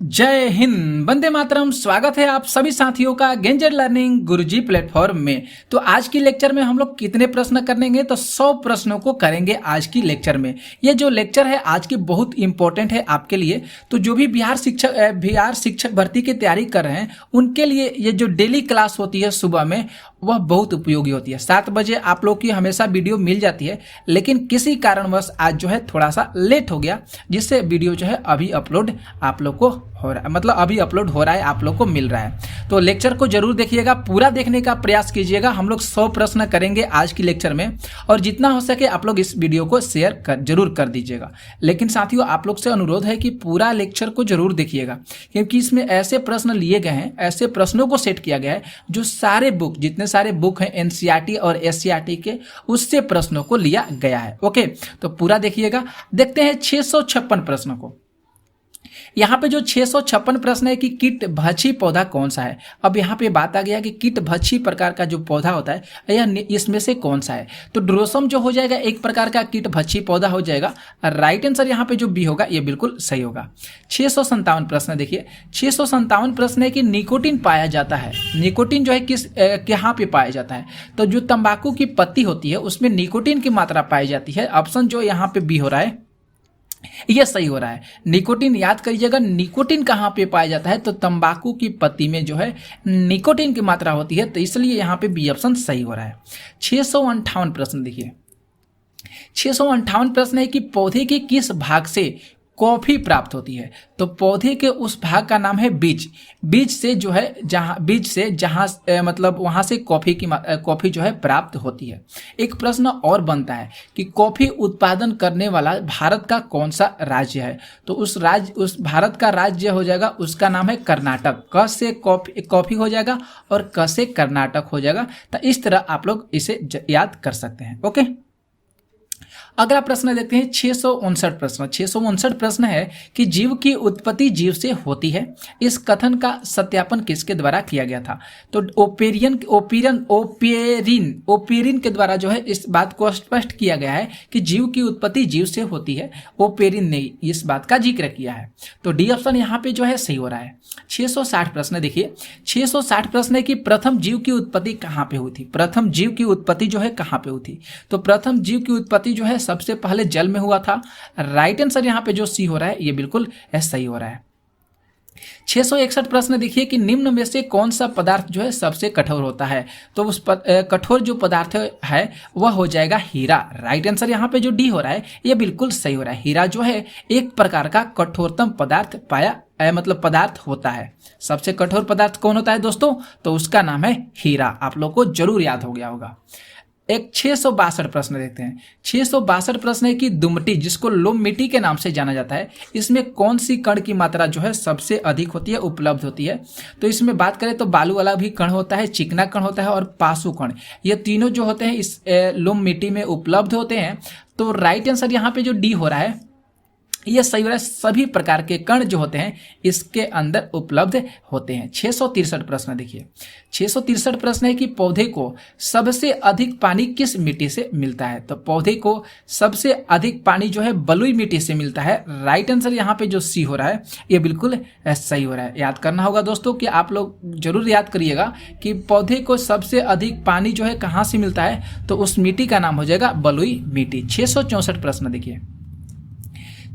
जय हिंद, वंदे मातरम। स्वागत है आप सभी साथियों का गेंजर लर्निंग गुरुजी प्लेटफॉर्म में। तो आज की लेक्चर में हम लोग कितने प्रश्न करेंगे? तो 100 प्रश्नों को करेंगे आज की लेक्चर में। ये जो लेक्चर है आज की बहुत इंपॉर्टेंट है आपके लिए। तो जो भी बिहार शिक्षक भर्ती की तैयारी कर रहे हैं उनके लिए ये जो डेली क्लास होती है सुबह में वह बहुत उपयोगी होती है। 7 बजे आप लोग की हमेशा वीडियो मिल जाती है, लेकिन किसी कारणवश आज जो है थोड़ा सा लेट हो गया, जिससे वीडियो जो है अभी अपलोड आप लोग को हो रहा है, मतलब अभी अपलोड हो रहा है, आप लोग को मिल रहा है। तो लेक्चर को जरूर देखिएगा, पूरा देखने का प्रयास कीजिएगा। हम लोग 100 प्रश्न करेंगे आज की लेक्चर में, और जितना हो सके आप लोग इस वीडियो को शेयर जरूर कर दीजिएगा। लेकिन साथियों, आप लोग से अनुरोध है कि पूरा लेक्चर को जरूर देखिएगा, क्योंकि इसमें ऐसे प्रश्न लिए गए हैं, ऐसे प्रश्नों को सेट किया गया है जो सारे बुक, जितने सारे बुक हैं एनसीईआरटी और एससीईआरटी के, उससे प्रश्नों को लिया गया है। ओके, तो पूरा देखिएगा। देखते हैं 656 प्रश्नों को। यहाँ पे जो 656 प्रश्न है कि कीट भक्षी पौधा कौन सा है। अब यहाँ पे बात आ गया कि कीट भक्षी प्रकार का जो पौधा होता है यह इसमें से कौन सा है। तो ड्रोसम जो हो जाएगा एक प्रकार का कीट भक्षी पौधा हो जाएगा। राइट आंसर यहाँ पे जो बी होगा ये बिल्कुल सही होगा। 657 प्रश्न देखिए। 657 प्रश्न है कि निकोटीन पाया जाता है। निकोटीन जो है किस कहाँ पे पाया जाता है? तो जो तंबाकू की पत्ती होती है उसमें निकोटीन की मात्रा पाई जाती है। ऑप्शन जो यहाँ पे बी हो रहा है ये सही हो रहा है। निकोटीन याद करिएगा, निकोटीन कहाँ पे पाया जाता है? तो तंबाकू की पत्ती में जो है निकोटीन की मात्रा होती है, तो इसलिए यहाँ पे बी ऑप्शन सही हो रहा है। 658 प्रश्न देखिए। 658 प्रश्न है कि पौधे के किस भाग से कॉफी प्राप्त होती है? तो पौधे के उस भाग का नाम है बीज। बीज से जो है जहाँ मतलब वहां से कॉफी जो है प्राप्त होती है। एक प्रश्न और बनता है कि कॉफी उत्पादन करने वाला भारत का कौन सा राज्य है? तो उस भारत का राज्य हो जाएगा, उसका नाम है कर्नाटक। क से कॉफी हो जाएगा और क से कर्नाटक हो जाएगा। तो इस तरह आप लोग इसे याद कर सकते हैं। ओके, अगला प्रश्न देखते हैं 659 प्रश्न। 659 प्रश्न है कि जीव की उत्पत्ति जीव से होती है। इस कथन का सत्यापन किसके द्वारा किया गया था? तो ओपेरिन के द्वारा जो है इस बात को स्पष्ट किया गया है कि जीव की उत्पत्ति जीव से होती है। ओपेरिन ने इस बात का जिक्र किया है। तो डी ऑप्शन यहाँ पे जो है सही हो रहा है। 660 प्रश्न देखिए। 660 प्रश्न है कि प्रथम जीव की उत्पत्ति कहाँ पे हुई थी? प्रथम जीव की उत्पत्ति जो है कहाँ पे हुई थी? तो प्रथम जीव की उत्पत्ति जो है सबसे पहले जल में हुआ था। राइट आंसर यहाँ पे जो सी हो रहा है ये बिल्कुल सही हो रहा है। 661 प्रश्न देखिए कि निम्न में से कौन सा पदार्थ जो है सबसे कठोर होता है? तो उस कठोर जो पदार्थ है वह हो जाएगा हीरा। राइट आंसर यहाँ पे जो डी हो रहा है ये बिल्कुल सही हो रहा है। हीरा जो है एक प्रकार का कठोरतम पदार्थ पदार्थ होता है। सबसे कठोर पदार्थ कौन होता है दोस्तों? तो उसका नाम है हीरा। आप लोग को जरूर याद हो गया होगा। एक 662 प्रश्न देखते हैं। 662 प्रश्न है कि दुमटी, जिसको लोम मिट्टी के नाम से जाना जाता है, इसमें कौन सी कण की मात्रा जो है सबसे अधिक होती है, उपलब्ध होती है? तो इसमें बात करें तो बालू वाला भी कण होता है, चिकना कण होता है और पासु कण। ये तीनों जो होते हैं इस लोम मिट्टी में उपलब्ध होते हैं। तो राइट आंसर यहाँ पे जो डी हो रहा है ये सही हो रहा है। सभी प्रकार के कण जो होते हैं इसके अंदर उपलब्ध होते हैं। 663 प्रश्न देखिए। 663 प्रश्न है कि पौधे को सबसे अधिक पानी किस मिट्टी से मिलता है? तो पौधे को सबसे अधिक पानी जो है बलुई मिट्टी से मिलता है। राइट आंसर यहाँ पे जो सी हो रहा है ये बिल्कुल सही हो रहा है। याद करना होगा दोस्तों कि आप लोग जरूर याद करिएगा कि पौधे को सबसे अधिक पानी जो है कहाँ से मिलता है? तो उस मिट्टी का नाम हो जाएगा बलुई मिट्टी। 664 प्रश्न देखिए।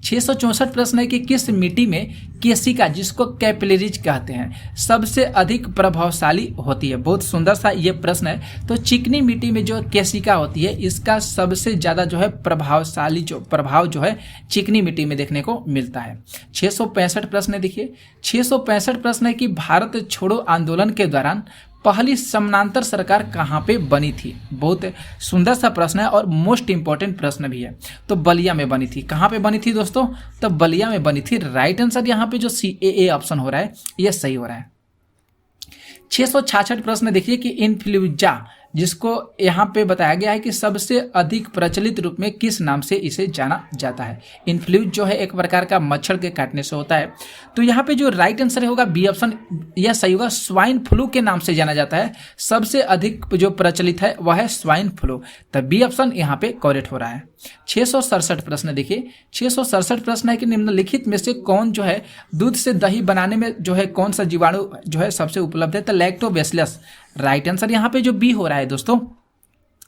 664 प्रश्न है कि किस मिट्टी में केसिका, जिसको कैपिलरीज कहते हैं, सबसे अधिक प्रभावशाली होती है? बहुत सुंदर सा ये प्रश्न है। तो चिकनी मिट्टी में जो केसिका होती है इसका सबसे ज़्यादा जो है प्रभावशाली प्रभाव जो है चिकनी मिट्टी में देखने को मिलता है। 665 प्रश्न देखिए। 665 प्रश्न है कि भारत छोड़ो आंदोलन के दौरान पहली समानांतर सरकार कहाँ पे बनी थी? बहुत सुंदर सा प्रश्न है और मोस्ट इंपॉर्टेंट प्रश्न भी है। तो बलिया में बनी थी। कहाँ पे बनी थी दोस्तों? तो बलिया में बनी थी। राइट आंसर यहाँ पे जो CAA ऑप्शन हो रहा है ये सही हो रहा है। 666 प्रश्न देखिए कि इन्फ्लुएंजा जिसको यहाँ पे बताया गया है कि सबसे अधिक प्रचलित रूप में किस नाम से इसे जाना जाता है। इन्फ्लूएंजा जो है एक प्रकार का मच्छर के काटने से होता है। तो यहाँ पे जो राइट आंसर होगा बी ऑप्शन, यह सही होगा। स्वाइन फ्लू के नाम से जाना जाता है, सबसे अधिक जो प्रचलित है वह है स्वाइन फ्लू। तो बी ऑप्शन यहाँ पे करेक्ट हो रहा है। 667 प्रश्न देखिए, 667 प्रश्न है कि निम्नलिखित में से कौन जो है दूध से दही बनाने में जो है कौन सा जीवाणु जो है सबसे उपलब्ध है। तो लैक्टोबैसिलस राइट आंसर यहाँ पे जो बी हो रहा है दोस्तों,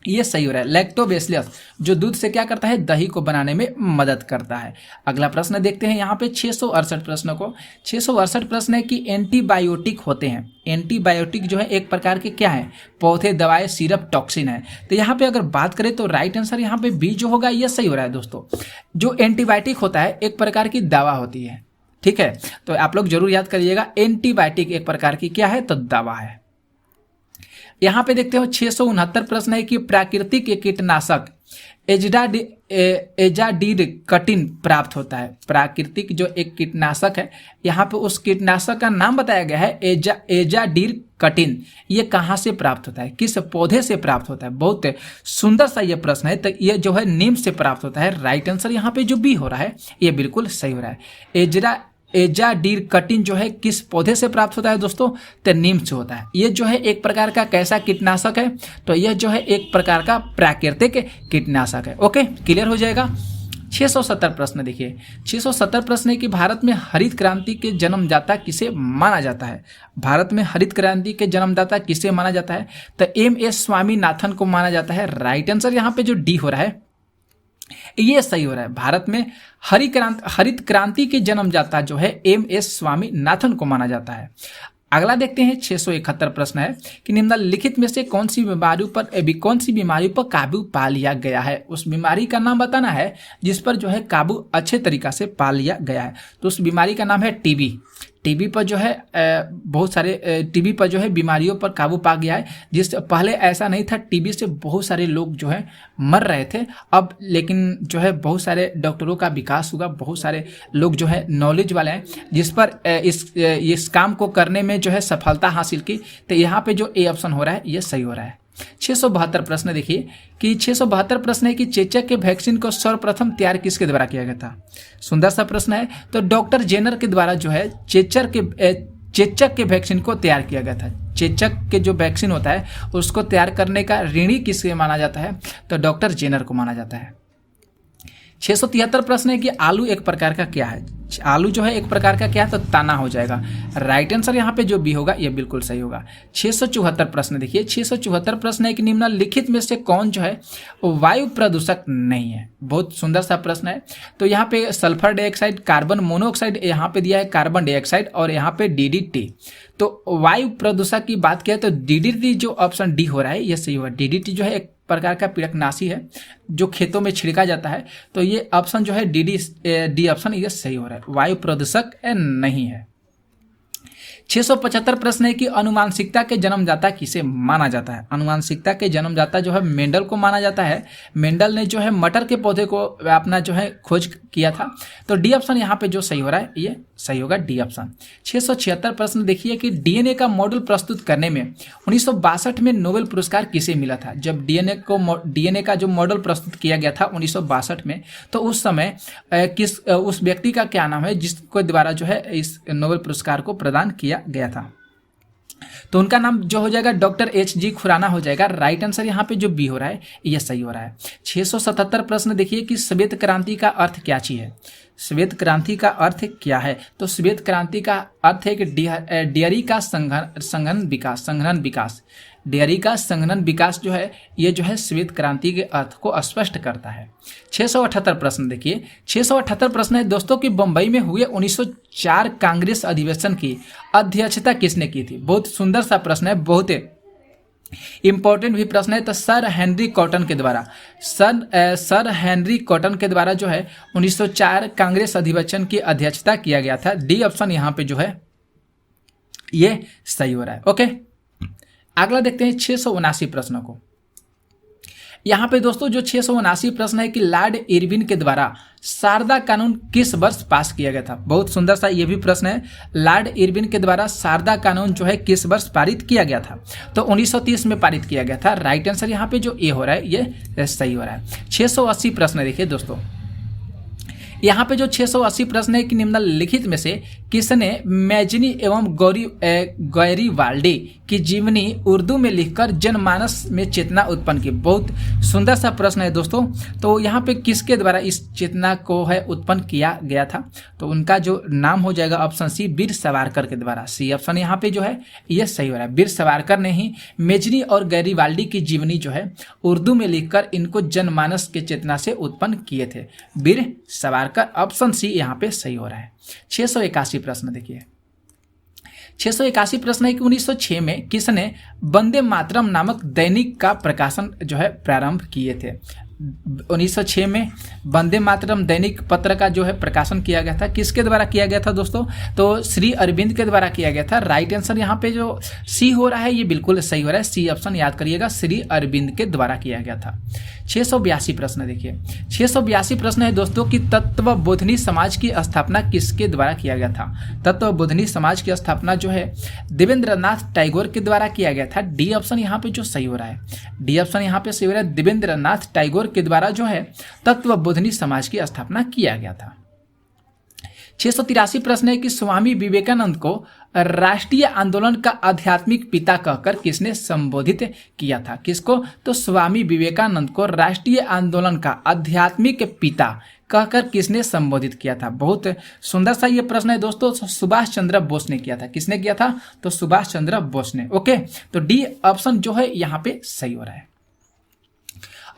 ये सही हो रहा है। लैक्टोबैसिलस जो दूध से क्या करता है, दही को बनाने में मदद करता है। अगला प्रश्न देखते हैं यहाँ पे 668 प्रश्न को। 668 प्रश्न है कि एंटीबायोटिक होते हैं। एंटीबायोटिक जो है एक प्रकार के क्या है, पौधे, दवाएं, सिरप, टॉक्सिन है। तो यहाँ पे अगर बात करें तो राइट आंसर यहाँ पे बी जो होगा ये सही हो रहा है दोस्तों। जो एंटीबायोटिक होता है एक प्रकार की दवा होती है, ठीक है। तो आप लोग जरूर याद करिएगा, एंटीबायोटिक एक प्रकार की क्या है, तो दवा है। यहाँ पे देखते हो 669 प्रश्न है कि प्राकृतिक कीटनाशक एजाडीरकटिन प्राप्त होता है। प्राकृतिक जो एक कीटनाशक है, यहाँ पे उस कीटनाशक का नाम बताया गया है एजाडीरकटिन। ये कहाँ से प्राप्त होता है, किस पौधे से प्राप्त होता है। बहुत सुंदर सा ये प्रश्न है। तो ये जो है नीम से प्राप्त होता है। राइट आंसर यहाँ पे जो बी हो रहा है ये बिल्कुल सही हो रहा है। एजाडीरकटिन जो है किस पौधे से प्राप्त होता है दोस्तों, तो नीम से होता है। ये जो है एक प्रकार का कैसा कीटनाशक है, तो यह जो है एक प्रकार का प्राकृतिक कीटनाशक है। ओके, क्लियर हो जाएगा। 670 प्रश्न देखिए, 670 प्रश्न है कि भारत में हरित क्रांति के जन्मदाता किसे माना जाता है। भारत में हरित क्रांति के जन्मदाता किसे माना जाता है, तो एम.एस. स्वामीनाथन को माना जाता है। राइट आंसर यहाँ पे जो डी हो रहा है ये सही हो रहा है। भारत में हरित क्रांति के जन्मदाता जो है एम.एस. स्वामीनाथन को माना जाता है। अगला देखते हैं 671 प्रश्न है कि निम्नलिखित में से कौन सी बीमारी पर काबू पा लिया गया है। उस बीमारी का नाम बताना है जिस पर जो है काबू अच्छे तरीका से पा लिया गया है। तो उस बीमारी का नाम है टीबी। टीबी पर जो है बहुत सारे टीबी पर जो है बीमारियों पर काबू पा गया है। जिस पहले ऐसा नहीं था, टीबी से बहुत सारे लोग जो है मर रहे थे। अब लेकिन जो है बहुत सारे डॉक्टरों का विकास हुआ, बहुत सारे लोग जो है नॉलेज वाले हैं जिस पर इस काम को करने में जो है सफलता हासिल की। तो यहाँ पे जो ए ऑप्शन हो रहा है ये सही हो रहा है। 672 प्रश्न देखिए कि 672 प्रश्न है कि चेचक के वैक्सीन को सर्वप्रथम तैयार किसके द्वारा किया गया था। सुंदर सा प्रश्न है। तो डॉक्टर जेनर के द्वारा जो है चेचक के वैक्सीन को तैयार किया गया था। चेचक के जो वैक्सीन होता है उसको तैयार करने का ऋणी किसके माना जाता है, तो डॉक्टर जेनर को माना जाता है। 673 प्रश्न है कि आलू एक प्रकार का क्या है। आलू जो है एक प्रकार का क्या है, तो तना हो जाएगा। राइट आंसर यहाँ पे जो बी होगा ये बिल्कुल सही होगा। 674 प्रश्न देखिए, 674 प्रश्न है कि निम्नलिखित में से कौन जो है वायु प्रदूषक नहीं है। बहुत सुंदर सा प्रश्न है। तो यहाँ पे सल्फर डाइऑक्साइड, कार्बन मोनोऑक्साइड, यहाँ पे दिया है कार्बन डाइऑक्साइड और यहाँ पे DDT। तो वायु प्रदूषक की बात किया तो DDT जो ऑप्शन डी हो रहा है ये सही होगा। DDT जो है एक प्रकार का पीड़कनाशी है जो खेतों में छिड़का जाता है। तो ये ऑप्शन जो है डी ऑप्शन ये सही हो रहा है, वायु प्रदूषक नहीं है। 675 प्रश्न है कि अनुवांशिकता के जन्मदाता किसे माना जाता है। अनुवांशिकता के जन्मदाता जो है मेंडल को माना जाता है। मेंडल ने जो है मटर के पौधे को अपना जो है खोज किया था। तो डी ऑप्शन यहाँ पे जो सही हो रहा है ये सही होगा, डी ऑप्शन। 676 प्रश्न देखिए कि डीएनए का मॉडल प्रस्तुत करने में 1962 में नोबेल पुरस्कार किसे मिला था। जब डीएनए का जो मॉडल प्रस्तुत किया गया था 1962 में, तो उस समय उस व्यक्ति का क्या नाम है जिसके द्वारा जो है इस नोबेल पुरस्कार को प्रदान किया गया था। तो उनका नाम जो हो जाएगा डॉक्टर HG खुराना हो जाएगा। राइट आंसर यहाँ पे जो बी हो रहा है ये सही हो रहा है। 677 प्रश्न देखिए कि श्वेत क्रांति का अर्थ क्या चीज है। श्वेत क्रांति का अर्थ क्या है, तो श्वेत क्रांति का अर्थ है कि डेयरी का संघनन विकास। डेयरी का संघनन विकास जो है ये जो है श्वेत क्रांति के अर्थ को स्पष्ट करता है। 678 प्रश्न देखिए, 678 प्रश्न है दोस्तों कि बंबई में हुए 1904 कांग्रेस अधिवेशन की अध्यक्षता किसने की थी। बहुत सुंदर सा प्रश्न है, बहुत इंपॉर्टेंट भी प्रश्न है। तो सर हेनरी कॉटन के द्वारा जो है 1904 कांग्रेस अधिवेशन की अध्यक्षता किया गया था। डी ऑप्शन यहाँ पे जो है ये सही हो रहा है। ओके, अगला देखते हैं 679 प्रश्नों को। यहाँ पे दोस्तों जो 679 प्रश्न है कि लॉर्ड इरविन के द्वारा शारदा कानून किस वर्ष पास किया गया था। बहुत सुंदर सा ये भी प्रश्न है, लॉर्ड इरविन के द्वारा शारदा कानून जो है किस वर्ष पारित किया गया था। तो 1930 में पारित किया गया था। राइट आंसर यहाँ पे जो ए हो रहा है ये सही हो रहा है। 680 प्रश्न देखिए दोस्तों, यहाँ पे जो 680 प्रश्न है कि निम्नलिखित में से किसने मैजनी एवं गैरीवाल्डी की जीवनी उर्दू में लिखकर जनमानस में चेतना उत्पन्न की। बहुत सुंदर सा प्रश्न है दोस्तों। तो यहाँ पे किसके द्वारा इस चेतना को है उत्पन्न किया गया था, तो उनका जो नाम हो जाएगा ऑप्शन सी, वीर सावरकर के द्वारा। सी ऑप्शन यहाँ पे जो है ये सही हो रहा है। वीर सावरकर ने ही मैजनी और गैरीवाल्डी की जीवनी जो है उर्दू में लिखकर इनको जनमानस के चेतना से उत्पन्न किए थे। वीर सावरकर, ऑप्शन सी यहाँ पे सही हो रहा है। 681 प्रश्न देखिए, 681 प्रश्न है कि 1906 में किसने वंदे मातरम नामक दैनिक का प्रकाशन जो है प्रारंभ किए थे। 1906 में वंदे मातरम दैनिक पत्र का जो है प्रकाशन किया गया था। किसके द्वारा किया गया था दोस्तों, तो श्री अरविंद के द्वारा किया गया था। राइट आंसर यहाँ पे जो सी हो रहा है ये बिल्कुल सही हो रहा है। सी ऑप्शन याद करिएगा, श्री अरविंद के द्वारा किया गया था। 682 प्रश्न देखिए, 682 प्रश्न है दोस्तों कि तत्वबोधिनी समाज की स्थापना किसके द्वारा किया गया था। तत्वबोधिनी समाज की स्थापना जो है देवेंद्रनाथ टैगोर के द्वारा किया गया था। डी ऑप्शन यहाँ पे जो सही हो रहा है, डी ऑप्शन यहाँ पे सही हो रहा है। देवेंद्रनाथ टैगोर के द्वारा जो है तत्वबोधिनी समाज की स्थापना किया गया था। 683 प्रश्न है कि स्वामी विवेकानंद को राष्ट्रीय आंदोलन का आध्यात्मिक पिता कहकर किसने संबोधित किया था। किसको, तो स्वामी विवेकानंद को राष्ट्रीय आंदोलन का आध्यात्मिक पिता कहकर किसने संबोधित किया था। बहुत सुंदर सा ये प्रश्न है दोस्तों, सुभाष चंद्र बोस ने किया था। किसने किया था, तो सुभाष चंद्र बोस ने। ओके, तो डी ऑप्शन जो है यहाँ पे सही हो रहा है।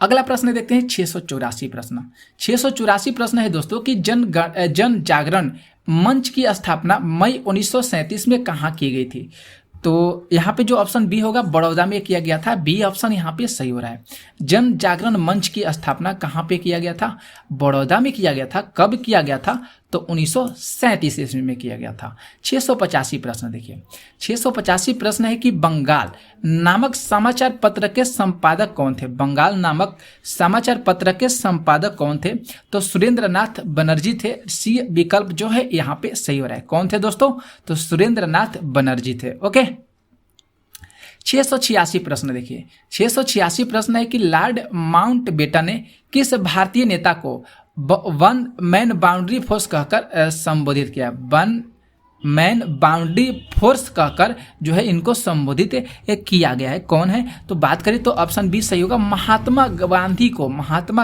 अगला प्रश्न देखते हैं 684 प्रश्न। 684 प्रश्न है दोस्तों कि जन जागरण मंच की स्थापना मई 1937 में कहाँ की गई थी। तो यहाँ पे जो ऑप्शन बी होगा बड़ौदा में किया गया था। बी ऑप्शन यहाँ पे सही हो रहा है। जन जागरण मंच की स्थापना कहाँ पे किया गया था, बड़ौदा में किया गया था। कब किया गया था, तो 1937 ईस्वी में किया गया था। 685 प्रश्न देखिए, 685 प्रश्न है कि बंगाल नामक समाचार पत्र के संपादक कौन थे। बंगाल नामक समाचार पत्र के संपादक कौन थे, तो सुरेंद्रनाथ बनर्जी थे। सी विकल्प जो है यहाँ पे सही हो रहा है। कौन थे दोस्तों, तो सुरेंद्रनाथ बनर्जी थे। ओके, 686 प्रश्न देखिए, 686 प्रश्न है कि लॉर्ड माउंटबेटन ने किस भारतीय नेता को वन मैन बाउंड्री फोर्स कहकर संबोधित किया। वन मैन बाउंड्री फोर्स कहकर जो है इनको संबोधित किया गया है। कौन है, तो बात करें तो ऑप्शन बी सही होगा। महात्मा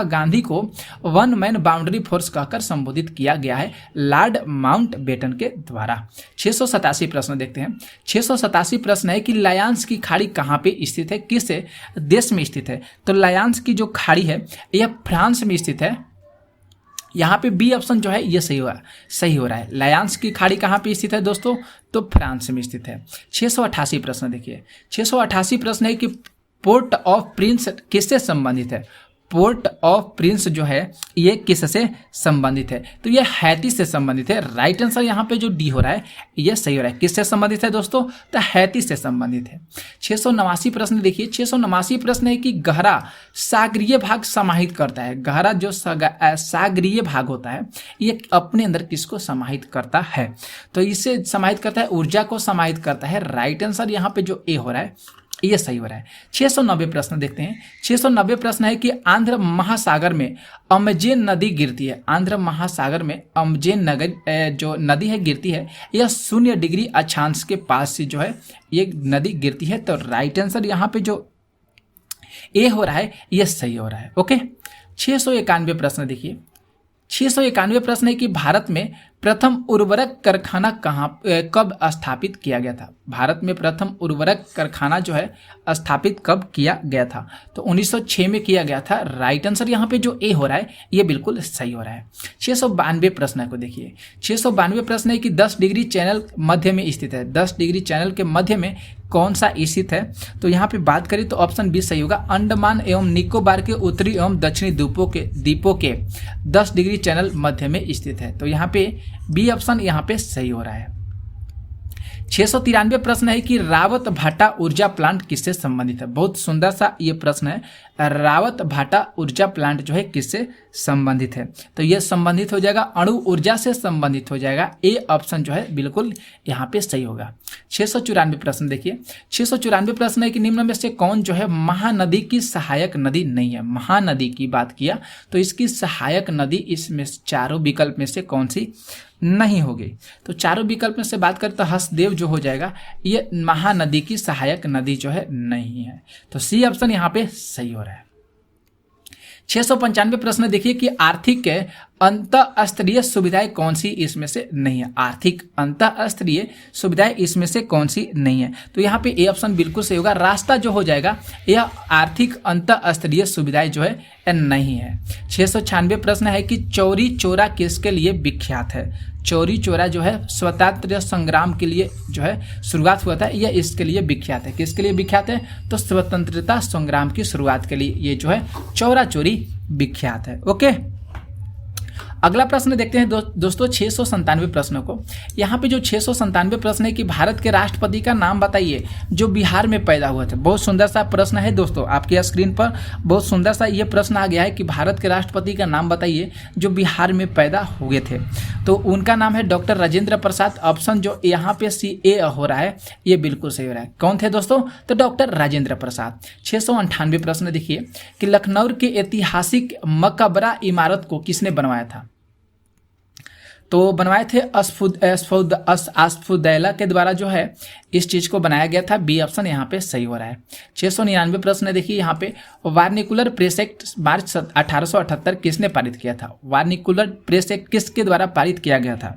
गांधी को वन मैन बाउंड्री फोर्स कहकर संबोधित किया गया है लॉर्ड माउंटबेटन के द्वारा। 687 प्रश्न देखते हैं। 687 प्रश्न है कि लायंस की खाड़ी कहाँ पे स्थित है, किस देश में स्थित है। तो लायंस की जो खाड़ी है यह फ्रांस में स्थित है। यहाँ पे बी ऑप्शन जो है ये सही हो रहा है। लायंस की खाड़ी कहाँ पे स्थित है दोस्तों, तो फ्रांस में स्थित है। 688 प्रश्न देखिए, 688 प्रश्न है कि पोर्ट ऑफ प्रिंस किससे संबंधित है। पोर्ट ऑफ प्रिंस जो है ये किससे संबंधित है, तो ये हैती से संबंधित है। राइट आंसर यहाँ पे जो डी हो रहा है ये सही हो रहा है। किससे संबंधित है दोस्तों, तो हैती से संबंधित है। 689 प्रश्न देखिए, 689 प्रश्न है कि गहरा सागरीय भाग समाहित करता है। गहरा जो सागरीय भाग होता है ये अपने अंदर किसको समाहित करता है, तो इसे समाहित करता है, ऊर्जा को समाहित करता है। राइट आंसर यहाँ पे जो ए हो रहा है ये सही हो रहा है। 690 प्रश्न देखते हैं। 690 प्रश्न है कि आंध्र महासागर में अमेजन नदी गिरती है। आंध्र महासागर में अमेजन जो नदी है गिरती है, यह 0 डिग्री अक्षांश के पास से जो है ये नदी गिरती है। तो राइट आंसर यहाँ पे जो ए हो रहा है ये सही हो रहा है। ओके, 691 प्रश्न देखिए, 691 प्रश्न है कि भारत में प्रथम उर्वरक कारखाना कब स्थापित किया गया था। भारत में प्रथम उर्वरक कारखाना जो है स्थापित कब किया गया था, तो 1906 में किया गया था। राइट आंसर यहाँ पे जो ए हो रहा है ये बिल्कुल सही हो रहा है। 692 प्रश्न को देखिए, 692 प्रश्न है कि 10 डिग्री चैनल मध्य में स्थित है। 10 डिग्री चैनल के मध्य में कौन सा स्थित है, तो यहाँ पे बात करें तो ऑप्शन बी सही होगा। अंडमान एवं निकोबार के उत्तरी एवं दक्षिणी द्वीपों के 10 डिग्री चैनल मध्य में स्थित है। तो यहाँ पे बी ऑप्शन यहाँ पे सही हो रहा है। 693 प्रश्न है कि रावत भाटा ऊर्जा प्लांट किससे संबंधित है। बहुत सुंदर सा ये प्रश्न है, रावत भाटा ऊर्जा प्लांट जो है किससे संबंधित है। तो ये संबंधित हो जाएगा अणु ऊर्जा से संबंधित हो जाएगा। ए ऑप्शन जो है बिल्कुल यहाँ पे सही होगा। 694 प्रश्न देखिए, 694 प्रश्न है कि निम्न में से कौन जो है महानदी की सहायक नदी नहीं है। महानदी की बात किया तो इसकी सहायक नदी इसमें चारों विकल्प में से कौन सी नहीं होगी। तो चारों विकल्प में से बात करें तो हसदेव जो हो जाएगा, ये महानदी की सहायक नदी जो है नहीं है। तो सी ऑप्शन यहाँ पे सही हो रहा है। 695 प्रश्न देखिए कि आर्थिक अंतःस्तरीय सुविधाएं कौन सी इसमें से नहीं है। आर्थिक अंतःस्तरीय सुविधाएं इसमें से कौन सी नहीं है। तो यहाँ पे ए ऑप्शन बिल्कुल सही होगा। रास्ता जो हो जाएगा यह आर्थिक अंतःस्तरीय सुविधाएं जो है नहीं है। 696 प्रश्न है कि चौरी चौरा किसके लिए विख्यात है। चौरी चौरा जो है स्वतंत्रता संग्राम के लिए जो है शुरुआत हुआ था, यह इसके लिए विख्यात है। किसके लिए विख्यात है, तो स्वतंत्रता संग्राम की शुरुआत के लिए ये जो है चौरा चौरी विख्यात है। ओके, अगला प्रश्न देखते हैं दोस्तों 697 प्रश्नों को। यहाँ पे जो 697 प्रश्न है कि भारत के राष्ट्रपति का नाम बताइए जो बिहार में पैदा हुए थे। बहुत सुंदर सा प्रश्न है दोस्तों, आपके स्क्रीन पर बहुत सुंदर सा ये प्रश्न आ गया है कि भारत के राष्ट्रपति का नाम बताइए जो बिहार में पैदा हुए थे। तो उनका नाम है डॉक्टर राजेंद्र प्रसाद। ऑप्शन जो यहाँ पे सी ए हो रहा है ये बिल्कुल सही हो रहा है। कौन थे दोस्तों, तो डॉक्टर राजेंद्र प्रसाद। 698 प्रश्न देखिए कि लखनऊ के ऐतिहासिक मकबरा इमारत को किसने बनवाया था। तो बनवाए थे अस्फुदैला के द्वारा जो है इस चीज को बनाया गया था। बी ऑप्शन यहाँ पे सही हो रहा है। 699 प्रश्न देखिए यहाँ पे वार्निकुलर प्रेस एक्ट मार्च 1878 किसने पारित किया था। वार्निकुलर प्रेस एक्ट किसके द्वारा पारित किया गया था।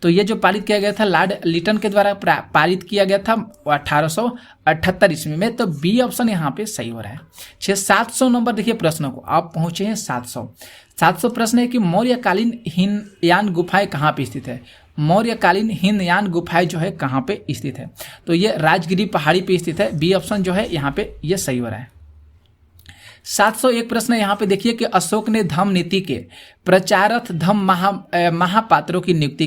तो ये जो पारित किया गया था लॉर्ड लिटन के द्वारा पारित किया गया था 1878 ईस्वी में। तो बी ऑप्शन यहाँ पे सही हो रहा है। 700 नंबर देखिए प्रश्नों को, आप पहुंचे हैं 700 प्रश्न है कि मौर्यकालीन हीनयान गुफाएं कहाँ पे स्थित है। मौर्यकालीन हीनयान गुफाएं जो है कहाँ पे स्थित है। तो ये राजगिरी पहाड़ी पे स्थित है। बी ऑप्शन जो है यहाँ पे ये सही हो रहा है। 701 प्रश्न यहाँ पे देखिए कि अशोक ने धम्म नीति के प्रचारक धम्म महापात्रों की नियुक्ति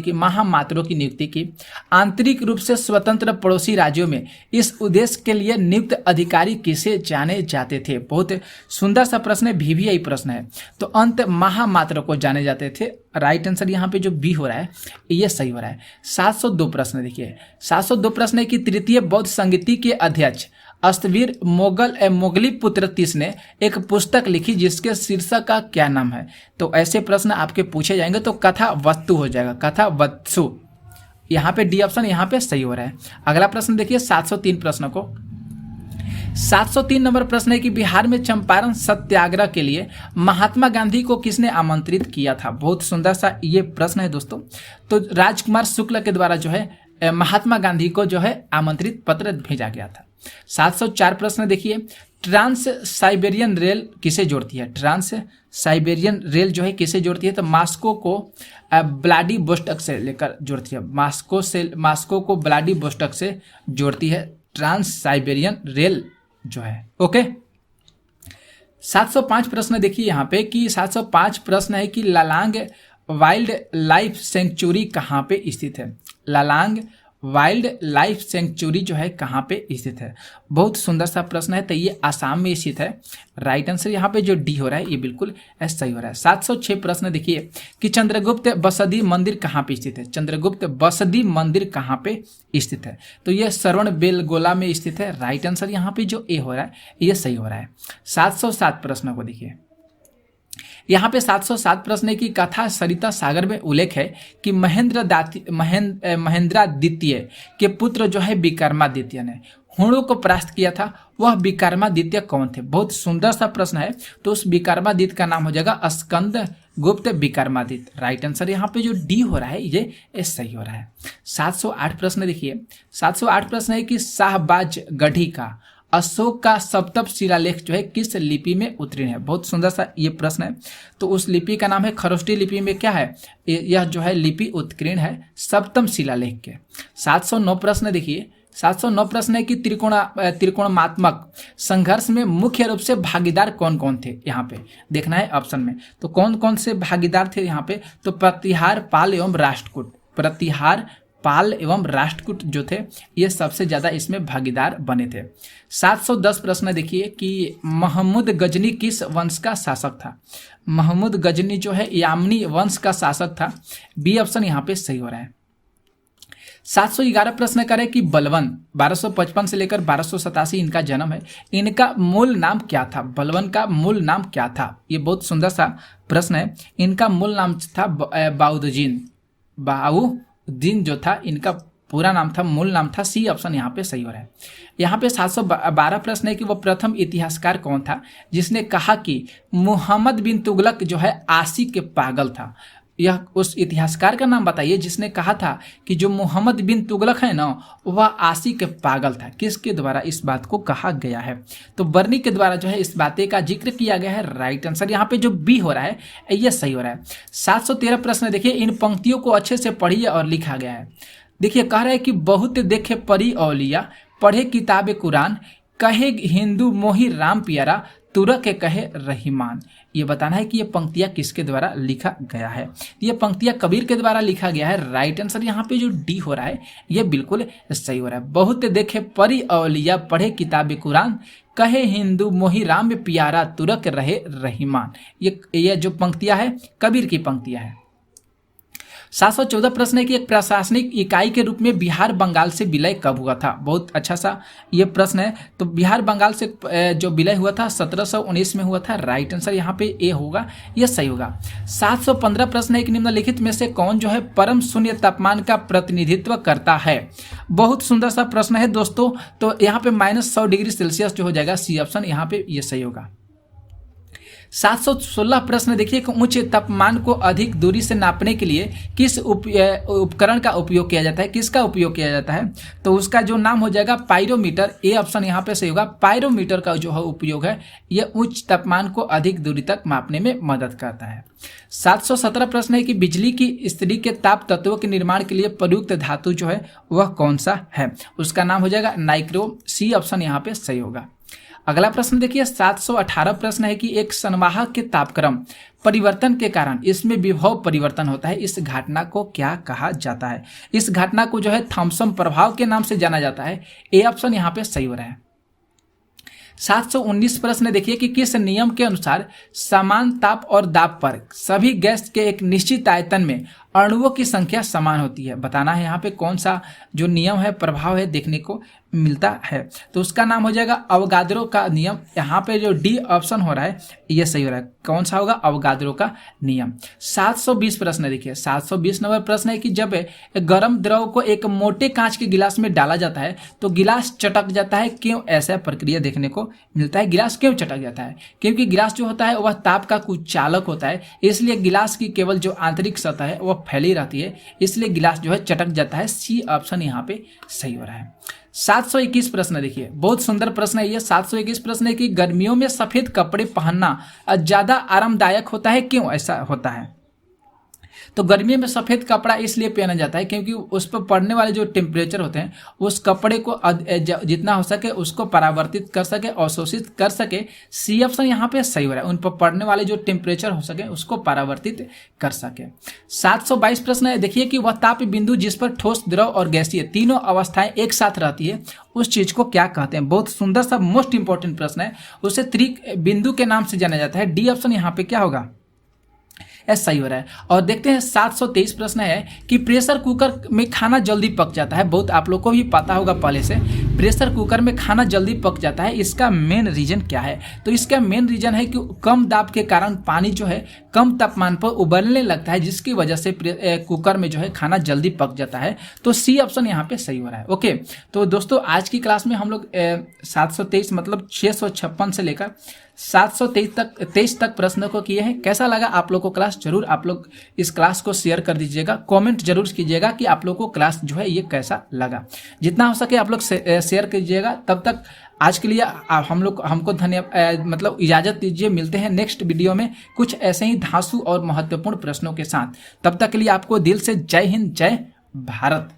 की आंतरिक रूप से स्वतंत्र पड़ोसी राज्यों में इस उद्देश्य के लिए नियुक्त अधिकारी किसे जाने जाते थे। बहुत सुंदर सा प्रश्न है, VVI प्रश्न है। तो अंत महामात्र को जाने जाते थे। राइट आंसर यहाँ पे जो बी हो रहा है ये सही हो रहा है। 702 प्रश्न देखिए, 702 प्रश्न है कि तृतीय बौद्ध संगीति के अध्यक्ष अस्तवीर मोगली पुत्र तीस ने एक पुस्तक लिखी जिसके शीर्षक का क्या नाम है। तो ऐसे प्रश्न आपके पूछे जाएंगे तो कथा वस्तु हो जाएगा, कथा वत्सु। यहाँ पे डी ऑप्शन यहाँ पे सही हो रहा है। अगला प्रश्न देखिए 703 प्रश्न को। 703 नंबर प्रश्न है कि बिहार में चंपारण सत्याग्रह के लिए महात्मा गांधी को किसने आमंत्रित किया था। बहुत सुंदर सा ये प्रश्न है दोस्तों। तो राजकुमार शुक्ल के द्वारा जो है महात्मा गांधी को जो है आमंत्रित पत्र भेजा गया था। 704 प्रश्न देखिए, ट्रांस साइबेरियन रेल किसे जोड़ती है। ट्रांस साइबेरियन रेल जो है किसे जोड़ती है। तो मास्को को व्लादिवोस्टोक से लेकर जोड़ती है। मास्को को व्लादिवोस्टोक से जोड़ती है ट्रांस साइबेरियन रेल जो है। ओके, 705 प्रश्न देखिए यहाँ पे कि 705 प्रश्न है कि लालांग वाइल्ड लाइफ सेंचुरी कहाँ पे स्थित है। लालांग वाइल्ड लाइफ सेंचुरी जो है कहाँ पे स्थित है। बहुत सुंदर सा प्रश्न है। तो ये आसाम में स्थित है। राइट आंसर यहाँ पे जो डी हो रहा है ये बिल्कुल सही हो रहा है। 706 प्रश्न देखिए कि चंद्रगुप्त बसदी मंदिर कहाँ पे स्थित है। चंद्रगुप्त बसदी मंदिर कहाँ पे स्थित है। तो ये श्रवण बेलगोला में स्थित है। राइट आंसर यहाँ पे जो ए हो रहा है ये सही हो रहा है। 707 प्रश्नों को देखिए, यहाँ पे 707 प्रश्न की कथा सरिता सागर में उल्लेख है कि महेंद्रादित्य के पुत्र जो है विक्रमादित्य ने हुणों को परास्त किया था। वह विक्रमादित्य कौन थे। बहुत सुंदर सा प्रश्न है। तो उस विक्रमादित्य का नाम हो जाएगा स्कंद गुप्त विक्रमादित्य। राइट आंसर यहाँ पे जो डी हो रहा है ये सही हो रहा है। 708 प्रश्न देखिए, 708 प्रश्न है कि शाहबाज गढ़ी का अशोक का सप्तम शिलालेख जो है किस लिपि में उत्तीर्ण है। बहुत सुंदर सा ये प्रश्न है। तो उस लिपि का नाम है खरोष्टी लिपि में क्या है, यह जो है लिपि उत्कीर्ण है सप्तम शिलालेख के। 709 प्रश्न देखिए, 709 प्रश्न है कि त्रिकोणात्मक संघर्ष में मुख्य रूप से भागीदार कौन कौन थे। यहाँ पे देखना है ऑप्शन में। तो कौन कौन से भागीदार थे यहाँ पे। तो प्रतिहार पाल एवं राष्ट्रकूट। प्रतिहार पाल एवं राष्ट्रकूट जो थे ये सबसे ज़्यादा इसमें भागीदार बने थे। 710 प्रश्न देखिए कि महमूद गजनी किस वंश का शासक था। महमूद गजनी जो है यामनी वंश का शासक था। बी ऑप्शन यहाँ पे सही हो रहा है। 711 प्रश्न करें कि बलवन 1255 से लेकर 1287 इनका जन्म है, इनका मूल नाम क्या था। बलवन का मूल नाम क्या था, ये बहुत सुंदर सा प्रश्न है। इनका मूल नाम था बाउद्दीन। बाउद्दीन जो था इनका पूरा नाम था, मूल नाम था। सी ऑप्शन यहाँ पे सही हो रहा है। यहाँ पे 712 प्रश्न है कि वो प्रथम इतिहासकार कौन था जिसने कहा कि मुहम्मद बिन तुगलक जो है आशिक के पागल था। यह उस इतिहासकार का नाम बताइए जिसने कहा था कि जो मोहम्मद बिन तुगलक है ना वह आशिक के पागल था। किसके द्वारा इस बात को कहा गया है, तो बर्नी के द्वारा जो है इस बातें का जिक्र किया गया है। राइट आंसर यहाँ पे जो बी हो रहा है यह सही हो रहा है। 713 प्रश्न देखिए, इन पंक्तियों को अच्छे से पढ़िए और लिखा गया है। देखिए कह रहा है कि बहुत देखे परी औलिया, पढ़े किताब कुरान, कहे हिंदू मोही राम प्यारा, तुरक के कहे रहीमान। ये बताना है कि ये पंक्तियां किसके द्वारा लिखा गया है। ये पंक्तियां कबीर के द्वारा लिखा गया है। राइट आंसर यहाँ पे जो डी हो रहा है ये बिल्कुल सही हो रहा है। बहुत देखे परी औलिया, पढ़े किताब कुरान, कहे हिंदू मोही राम प्यारा, तुरक रहे रहीमान। ये जो पंक्तियां है कबीर की पंक्तियां है। 714 प्रश्न है कि एक प्रशासनिक इकाई के रूप में बिहार बंगाल से विलय कब हुआ था। बहुत अच्छा सा ये प्रश्न है। तो बिहार बंगाल से जो विलय हुआ था 1719 में हुआ था। राइट आंसर यहाँ पे ए होगा, ये सही होगा। 715 प्रश्न है कि निम्नलिखित में से कौन जो है परम शून्य तापमान का प्रतिनिधित्व करता है। बहुत सुंदर सा प्रश्न है दोस्तों। तो यहाँ पे -100 डिग्री सेल्सियस जो हो जाएगा, सी ऑप्शन यहाँ पे ये सही होगा। 716 प्रश्न देखिए कि उच्च तापमान को अधिक दूरी से नापने के लिए किस उपकरण का उपयोग किया जाता है, किसका उपयोग किया जाता है। तो उसका जो नाम हो जाएगा पायरोमीटर। ए ऑप्शन यहाँ पे सही होगा। पायरोमीटर का जो है उपयोग है यह उच्च तापमान को अधिक दूरी तक मापने में मदद करता है। 717 प्रश्न है कि बिजली की स्त्री के ताप तत्वों के निर्माण के लिए प्रयुक्त धातु जो है वह कौन सा है। उसका नाम हो जाएगा नाइक्रोम। सी ऑप्शन यहाँ पे सही होगा। अगला प्रश्न देखिए 718 प्रश्न है कि एक संवाहक के तापक्रम परिवर्तन के कारण इसमें विभव परिवर्तन होता है, इस घटना को क्या कहा जाता है। इस घटना को जो है थॉम्सन प्रभाव के नाम से जाना जाता है। ए ऑप्शन यहाँ पे सही हो रहा है। 719 प्रश्न देखिए कि किस नियम के अनुसार समान ताप और दाब पर सभी गैस के एक निश्चित आयतन में अणुओं की संख्या समान होती है। बताना है यहाँ पे कौन सा जो नियम है, प्रभाव है, देखने को मिलता है। तो उसका नाम हो जाएगा अवगाद्रो का नियम। यहाँ पे जो डी ऑप्शन हो रहा है ये सही हो रहा है। कौन सा होगा, अवगाद्रो का नियम। 720 प्रश्न देखिए, 720 नंबर प्रश्न है कि जब गर्म द्रव को एक मोटे कांच के गिलास में डाला जाता है तो गिलास चटक जाता है, क्यों ऐसा प्रक्रिया देखने को मिलता है। गिलास क्यों चटक जाता है, क्योंकि गिलास जो होता है वह ताप का कुचालक होता है, इसलिए गिलास की केवल जो आंतरिक सतह है वह फैली रहती है, इसलिए गिलास जो है चटक जाता है। सी ऑप्शन यहाँ पे सही हो रहा है। 721 प्रश्न देखिए, बहुत सुंदर प्रश्न है ये। 721 प्रश्न है कि गर्मियों में सफेद कपड़े पहनना ज्यादा आरामदायक होता है, क्यों ऐसा होता है। तो गर्मियों में सफ़ेद कपड़ा इसलिए पहना जाता है क्योंकि उस पर पड़ने वाले जो टेम्परेचर होते हैं उस कपड़े को जितना हो सके उसको परावर्तित कर सके, अवशोषित कर सके। सी ऑप्शन यहाँ पे सही हो रहा है। उन पर पड़ने वाले जो टेम्परेचर हो सके उसको परावर्तित कर सके। 722 प्रश्न है देखिए कि वह ताप बिंदु जिस पर ठोस, द्रव और गैसीय तीनों अवस्थाएं एक साथ रहती है उस चीज को क्या कहते हैं। बहुत सुंदर सा मोस्ट इंपॉर्टेंट प्रश्न है, उसे त्रिक बिंदु के नाम से जाना जाता है। डी ऑप्शन यहाँ पे क्या होगा, ऐसा सही हो रहा है। और देखते हैं 723 प्रश्न है कि प्रेशर कुकर में खाना जल्दी पक जाता है। बहुत आप लोग को भी पता होगा पहले से, प्रेशर कुकर में खाना जल्दी पक जाता है, इसका मेन रीजन क्या है। तो इसका मेन रीजन है कि कम दाब के कारण पानी जो है कम तापमान पर उबलने लगता है, जिसकी वजह से कुकर में जो है खाना जल्दी पक जाता है। तो सी ऑप्शन यहाँ पे सही हो रहा है। ओके, तो दोस्तों आज की क्लास में हम लोग 723 मतलब 656 से लेकर 723 तक प्रश्नों को किए हैं। कैसा लगा आप लोग को क्लास, जरूर आप लोग इस क्लास को शेयर कर दीजिएगा, कमेंट जरूर कीजिएगा कि आप लोग को क्लास जो है ये कैसा लगा। जितना हो सके आप लोग शेयर कीजिएगा। तब तक आज के लिए हमको धन्यवाद मतलब इजाज़त दीजिए। मिलते हैं नेक्स्ट वीडियो में कुछ ऐसे ही धांसू और महत्वपूर्ण प्रश्नों के साथ। तब तक के लिए आपको दिल से जय हिंद, जय भारत।